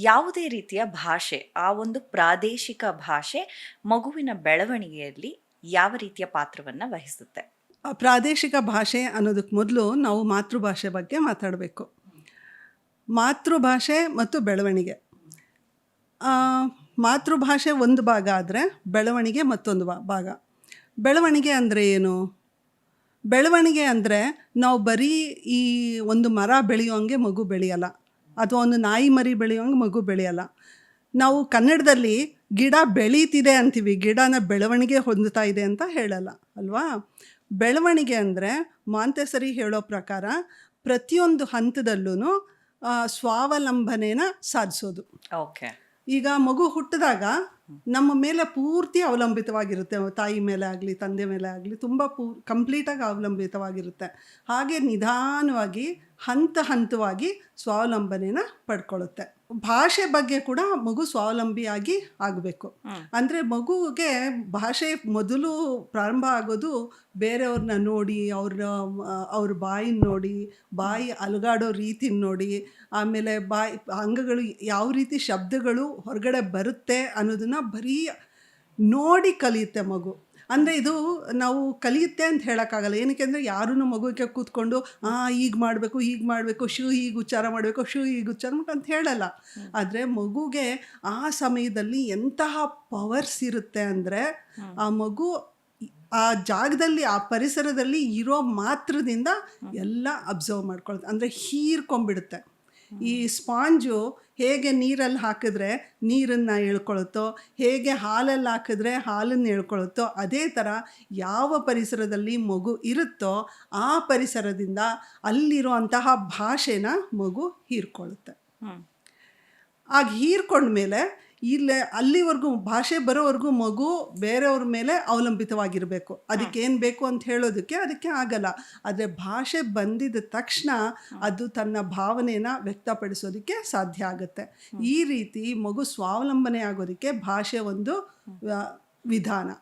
ಯಾವುದೇ ರೀತಿಯ ಭಾಷೆ, ಆ ಒಂದು ಪ್ರಾದೇಶಿಕ ಭಾಷೆ ಮಗುವಿನ ಬೆಳವಣಿಗೆಯಲ್ಲಿ ಯಾವ ರೀತಿಯ ಪಾತ್ರವನ್ನ ವಹಿಸುತ್ತೆ? ಪ್ರಾದೇಶಿಕ ಭಾಷೆ ಅನ್ನೋದಕ್ಕೆ ಮೊದಲು ನಾವು ಮಾತೃಭಾಷೆ ಬಗ್ಗೆ ಮಾತಾಡಬೇಕು. ಮಾತೃಭಾಷೆ ಮತ್ತು ಬೆಳವಣಿಗೆ. ಆ, ಮಾತೃಭಾಷೆ ಒಂದು ಭಾಗ ಆದರೆ ಬೆಳವಣಿಗೆ ಮತ್ತೊಂದು ಭಾಗ. ಬೆಳವಣಿಗೆ ಅಂದರೆ ಏನು? ಬೆಳವಣಿಗೆ ಅಂದರೆ ನಾವು ಬರೀ ಈ ಒಂದು ಮರ ಬೆಳೆಯೋಂಗೆ ಮಗು ಬೆಳೆಯಲ್ಲ, ಅಥವಾ ಒಂದು ನಾಯಿ ಮರಿ ಬೆಳೆಯೋಂಗೆ ಮಗು ಬೆಳೆಯಲ್ಲ. ನಾವು ಕನ್ನಡದಲ್ಲಿ ಗಿಡ ಬೆಳೀತಿದೆ ಅಂತೀವಿ, ಗಿಡನ ಬೆಳವಣಿಗೆ ಹೊಂದುತ್ತಾ ಇದೆ ಅಂತ ಹೇಳಲ್ಲ ಅಲ್ವಾ? ಬೆಳವಣಿಗೆ ಅಂದರೆ ಮಾಂತೆಸರಿ ಹೇಳೋ ಪ್ರಕಾರ ಪ್ರತಿಯೊಂದು ಹಂತದಲ್ಲೂ ಸ್ವಾವಲಂಬನೆನ ಸಾಧಿಸೋದು. ಓಕೆ. ಈಗ ಮಗು ಹುಟ್ಟಿದಾಗ ನಮ್ಮ ಮೇಲೆ ಪೂರ್ತಿ ಅವಲಂಬಿತವಾಗಿರುತ್ತೆ, ತಾಯಿ ಮೇಲೆ ಆಗಲಿ ತಂದೆ ಮೇಲೆ ಆಗಲಿ ತುಂಬ ಕಂಪ್ಲೀಟಾಗಿ ಅವಲಂಬಿತವಾಗಿರುತ್ತೆ. ಹಾಗೆ ನಿಧಾನವಾಗಿ ಹಂತ ಹಂತವಾಗಿ ಸ್ವಾವಲಂಬನೆನ ಪಡ್ಕೊಳ್ಳುತ್ತೆ. ಭಾಷೆ ಬಗ್ಗೆ ಕೂಡ ಮಗು ಸ್ವಾವಲಂಬಿಯಾಗಿ ಆಗಬೇಕು. ಅಂದರೆ ಮಗುವಿಗೆ ಭಾಷೆ ಮೊದಲು ಪ್ರಾರಂಭ ಆಗೋದು ಬೇರೆಯವ್ರನ್ನ ನೋಡಿ, ಅವ್ರ ಬಾಯಿನ ನೋಡಿ, ಬಾಯಿ ಅಲುಗಾಡೋ ರೀತಿನ ನೋಡಿ, ಆಮೇಲೆ ಬಾಯಿ ಅಂಗಗಳು ಯಾವ ರೀತಿ ಶಬ್ದಗಳು ಹೊರಗಡೆ ಬರುತ್ತೆ ಅನ್ನೋದನ್ನು ಬರೀ ನೋಡಿ ಕಲಿಯುತ್ತೆ ಮಗು. ಅಂದರೆ ಇದು ನಾವು ಕಲಿಯುತ್ತೆ ಅಂತ ಹೇಳೋಕ್ಕಾಗಲ್ಲ. ಏನಕ್ಕೆ ಅಂದರೆ ಯಾರೂ ಮಗುವಿಗೆ ಕೂತ್ಕೊಂಡು ಹೀಗೆ ಮಾಡಬೇಕು, ಶೂ ಹೀಗೆ ಉಚ್ಚಾರ ಮಾಡಬೇಕು, ಶೂ ಹೀಗೆ ಉಚ್ಚಾರ ಮಾಡಬೇಕು ಅಂತ ಹೇಳಲ್ಲ. ಆದರೆ ಮಗುಗೆ ಆ ಸಮಯದಲ್ಲಿ ಎಂತಹ ಪವರ್ಸ್ ಇರುತ್ತೆ ಅಂದರೆ ಆ ಮಗು ಆ ಜಾಗದಲ್ಲಿ, ಆ ಪರಿಸರದಲ್ಲಿ ಇರೋ ಮಾತ್ರದಿಂದ ಎಲ್ಲ ಅಬ್ಸರ್ವ್ ಮಾಡ್ಕೊಳ್ಳುತ್ತೆ, ಅಂದರೆ ಹೀರ್ಕೊಂಡ್ಬಿಡುತ್ತೆ. ಈ ಸ್ಪಾಂಜು ಹೇಗೆ ನೀರಲ್ಲಿ ಹಾಕಿದ್ರೆ ನೀರನ್ನು ಎಳ್ಕೊಳುತ್ತೋ, ಹೇಗೆ ಹಾಲಲ್ಲಿ ಹಾಕಿದ್ರೆ ಹಾಲನ್ನು ಎಳ್ಕೊಳುತ್ತೋ, ಅದೇ ಥರ ಯಾವ ಪರಿಸರದಲ್ಲಿ ಮಗು ಇರುತ್ತೋ ಆ ಪರಿಸರದಿಂದ ಅಲ್ಲಿರುವಂತಹ ಭಾಷೆನ ಮಗು ಹೀರ್ಕೊಳ್ಳುತ್ತೆ. ಆಗ ಹೀರ್ಕೊಂಡ್ಮೇಲೆ ಅಲ್ಲಿವರೆಗೂ ಭಾಷೆ ಬರೋವರೆಗೂ ಮಗು ಬೇರೆಯವ್ರ ಮೇಲೆ ಅವಲಂಬಿತವಾಗಿರಬೇಕು. ಅದಕ್ಕೇನು ಬೇಕು ಅಂತ ಹೇಳೋದಕ್ಕೆ ಅದಕ್ಕೆ ಆಗಲ್ಲ. ಆದರೆ ಭಾಷೆ ಬಂದಿದ್ದ ತಕ್ಷಣ ಅದು ತನ್ನ ಭಾವನೆನ ವ್ಯಕ್ತಪಡಿಸೋದಕ್ಕೆ ಸಾಧ್ಯ ಆಗುತ್ತೆ. ಈ ರೀತಿ ಮಗು ಸ್ವಾವಲಂಬನೆ ಆಗೋದಕ್ಕೆ ಭಾಷೆ ಒಂದು ವಿಧಾನ.